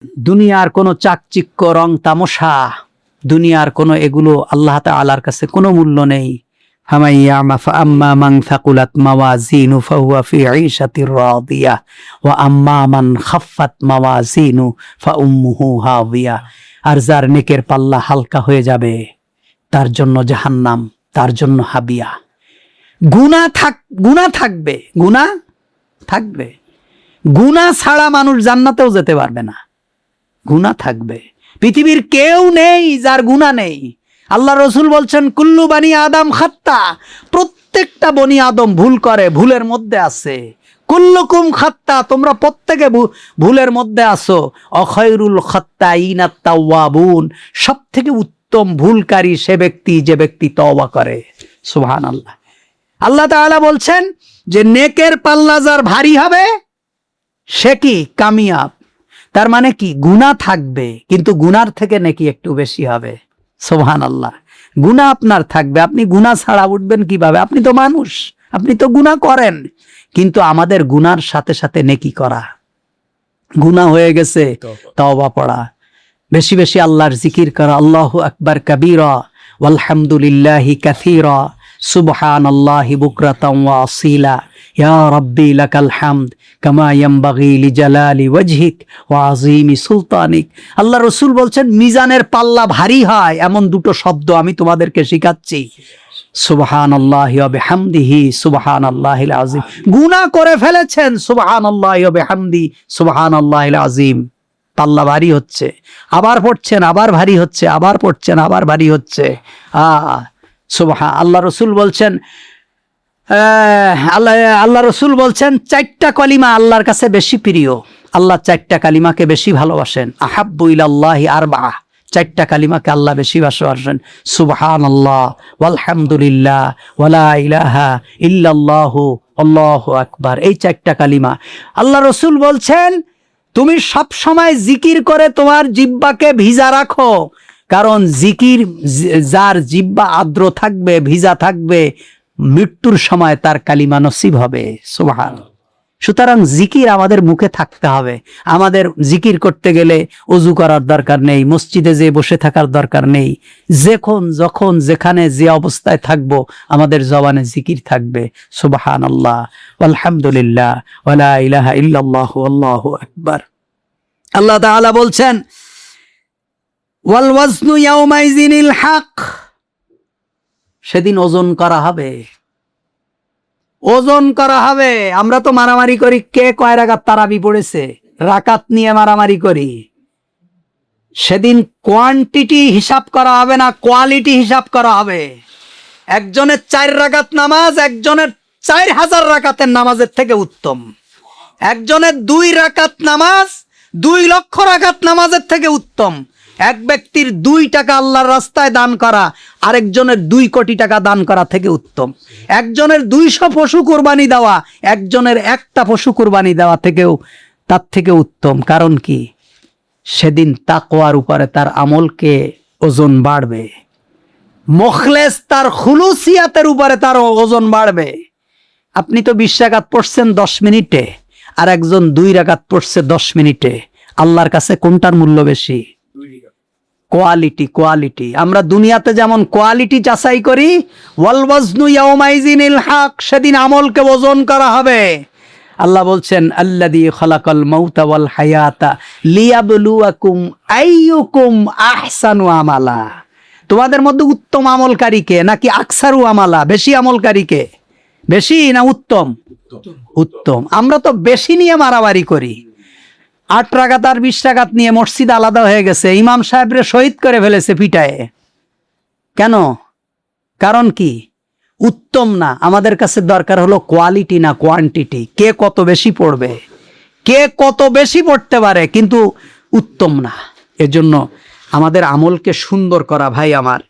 দুনিয়ার কোনো চাকচিক্য রং তামাশা, দুনিয়ার কোনো এগুলো আল্লাহ তাআলার কাছে কোনো মূল্য নেই। আম্মা মান থাকুলাত মাওয়াজিনু ফাহুয়া ফি ঈশাতির রাদিয়া ওয়া আম্মা মান খাফফাত মাওয়াজিনু ফাউম্মুহু হাবিয়া। আর যার নেকের পাল্লা হালকা হয়ে যাবে তার জন্য জাহান্নাম, তার জন্য হাবিয়া। গুনাহ থাকবে, গুনাহ থাকবে। গুনাহ ছাড়া মানুষ জান্নাতেও যেতে পারবে না। গুনাহ থাকবে। পৃথিবীর কেউ নেই যার গুনাহ নেই। আল্লাহ রসুল বলছেন কুল্লু বানি আদম খাত্তা, প্রত্যেকটা বনি আদম ভুল করে, ভুলের মধ্যে আছে। কুল্লুকুম খাত্তা, তোমরা প্রত্যেকে ভুলের মধ্যে আছো। অখয়রুল খাত্তাইনা তাওয়াবুন, সব থেকে উত্তম ভুলকারী সে ব্যক্তি যে ব্যক্তি তওবা করে। সুবহানাল্লাহ। আল্লাহ তাআলা বলছেন যে নেকের পাল্লা যার ভারী হবে সে কি কামিয়াব। তার মানে কি, গুনাহ থাকবে কিন্তু গুনার থেকে নেকি একটু বেশি হবে। সুবহানাল্লাহ। গুনাহ আপনার থাকবে, আপনি গুনাহ ছাড়া উঠবেন কিভাবে? আপনি তো মানুষ, আপনি তো গুনাহ করেন, কিন্তু আমাদের গুনার সাথে সাথে নেকি করা। গুনাহ হয়ে গেছে তওবা পড়া, বেশি বেশি আল্লাহর জিকির করা। আল্লাহু আকবার কাবীরা ওয়ালহামদুলিল্লাহি কাসীরা সুবহানাল্লাহি বুকরাতাম ওয়া আসীলা ইয়া রাব্বি লাকাল হামদ কামা ইয়ানবাগি লিজালালি ওয়াজহিক ওয়া আযীমি সুলতানিক। আল্লাহ রাসূল বলছেন মিজানের পাল্লা ভারী হয় এমন দুটো শব্দ আমি তোমাদেরকে শিখাচ্ছি, সুবহানাল্লাহি ওয়া বিহামদিহি সুবহানাল্লাহিল আযীম। গুনাহ করে ফেলেছেন, সুবহানাল্লাহি ওয়া বিহামদি সুবহানাল্লাহিল আযীম। পাল্লা ভারী হচ্ছে, আবার পড়ছেন, আবার ভারী হচ্ছে, আবার পড়ছেন, আবার ভারী হচ্ছে। আল্লাহ রসুল বলছেন, আল্লাহ রসুল বলছেন চারটা কালিমা আল্লাহর কাছে বেশি প্রিয়। আল্লাহ চারটা কালিমাকে বেশি ভালোবাসেন। আহাব্বু ইলাল্লাহি আরবাআ, চারটা কালিমাকে আল্লাহ বেশি ভালোবাসেন। সুবহানাল্লাহ ওয়ালহামদুলিল্লাহ ওয়ালা ইলাহা ইল্লাল্লাহু আল্লাহু আকবার। এই চারটা কালিমা আল্লাহ রসুল বলছেন তুমি সব সময় জিকির করে তোমার জিহ্বাকে ভিজা রাখো, কারণ জিকির যার জিহ্বা আর্দ্র থাকবে, ভিজা থাকবে, মৃত্যুর সময় তার কালিমা নসিব হবে। সুবহানাল্লাহ। সুতরাং জিকির আমাদের মুখে থাকতে হবে। আমাদের জিকির করতে গেলে ওযু করার দরকার নেই, মসজিদে যে বসে থাকার দরকার নেই। যখন যেখানে যে অবস্থায় থাকবো আমাদের জবানে জিকির থাকবে। সুবহানাল্লাহ আলহামদুলিল্লাহ ওয়ালা ইলাহা ইল্লাল্লাহু আল্লাহু আকবার। আল্লাহ তাআলা বলছেন ওয়াল ওয়াজনু ইয়াউমাইযিনিল হক, সেদিন ওজন করা হবে, ওজন করা হবে। আমরা তো মারামারি করি কে কয় রাকাত তারাবি পড়েছে, রাকাত নিয়ে মারামারি করি। সেদিন কোয়ান্টিটি হিসাব করা হবে না, কোয়ালিটি হিসাব করা হবে। একজনের 4 রাকাত নামাজ একজনের 4000 রাকাতের নামাজের থেকে উত্তম। একজনের 2 রাকাত নামাজ 2 লক্ষ রাকাত নামাজের থেকে উত্তম। এক ব্যক্তির 2 টাকা আল্লাহর রাস্তায় দান করা আরেকজনের 2 কোটি টাকা দান করা থেকে উত্তম। একজনের 200 পশু কুরবানি দেওয়া একজনের একটা পশু কুরবানি দেওয়া থেকেও তার থেকে উত্তম। কারণ কি, সেদিন তাকওয়ার উপরে তার আমলকে ওজন বাড়বে। মুখলেস তার খুলুসিয়াতের উপরে তার ওজন বাড়বে। আপনি তো 20 রাকাত পড়ছেন 10 মিনিটে, আর একজন 2 রাকাত পড়ছে 10 মিনিটে। আল্লাহর কাছে কোনটার মূল্য বেশি? কোয়ালিটি। আমরা দুনিয়াতে যেমন কোয়ালিটি যাচাই করি, ওয়াল ওয়াজনু ইয়াউমাইযিনিল হক, সেদিন আমলকে ওজন করা হবে। আল্লাহ বলছেন আল্লাযী খালাকাল মাউতা ওয়াল হায়াতা লিয়াবলুয়াকুম আইয়ুকুম আহসানু আমালা। তোমাদের মধ্যে উত্তম আমলকারী কে, নাকি আকসারু আমালা, বেশি আমলকারী কে? বেশি না উত্তম? উত্তম। আমরা তো বেশি নিয়ে মারামারি করি। 8 রাকাত আর 20 রাকাত নিয়ে মসজিদ আলাদা হয়ে গেছে, ইমাম সাহেবরে শহীদ করে ফেলেছে পিটায়ে। কেন? কারণ কি, উত্তম না। আমাদের কাছে দরকার হলো কোয়ালিটি না কোয়ান্টিটি। কে কত বেশি পড়বে, কে কত বেশি পড়তে পারে, কিন্তু উত্তম না। এজন্য আমাদের আমলকে সুন্দর করা ভাই আমার,